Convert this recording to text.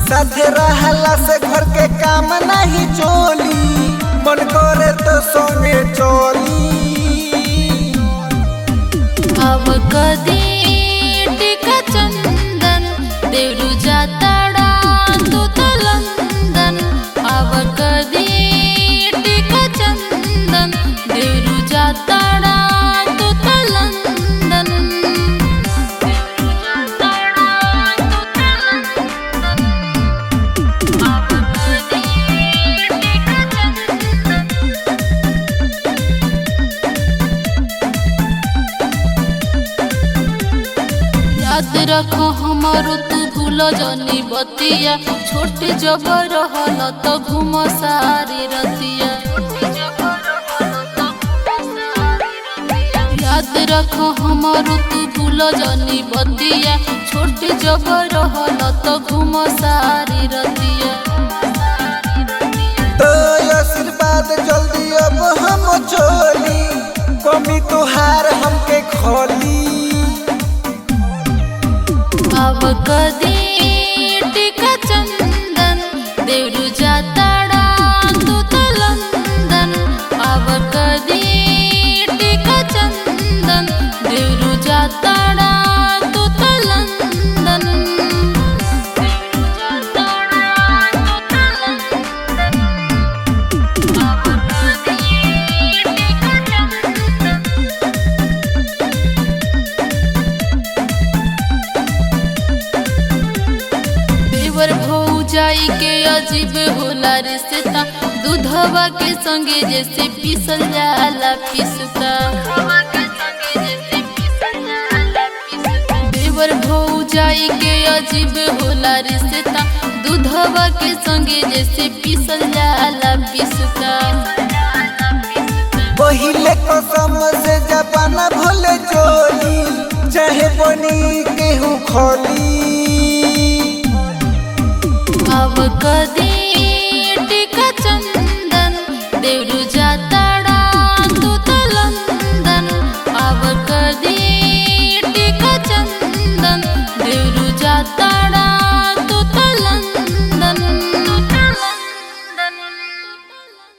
साथे रहला से घर के काम नहीं चोली, मन करे तो संगे चोली। अब कदी टिका चंदन देवरू जाताड़ा तू तो लंदन। अब कदी टिका चंदन देवरू जाताड़ा तू तो लंदन। अब कदी टिका चंदन। याद रखो हमारो तू भूल जनी बतिया, छोट जब रहल तो घूम सारी रतिया। याद रखो हमारो तू भूल जनी बतिया, छोट जब रहल तो घूम सारी रतिया। तो आशीर्वाद जल्दी अब हम चोली, कमी तुहार हमके खोली। अब कदी टिका चंदन देवरू जाताड़ा तू तो लंदन। अब कदी टिका चंदन देवरू जाताड़ा तू तो लंदन। अब कदी टिका चंदन। देवर भौजाई के अजीब होला रिश्ता, दूधवा के संगे जैसे पीसल जाला पिसता। देवर भौजाई के अजीब होला रिश्ता, दूधवा के संगे जैसे पीसल जाला पिसता। पहिले कसम से जबाना भोले चोली, चाहे बनी केहू खोली। अब कदी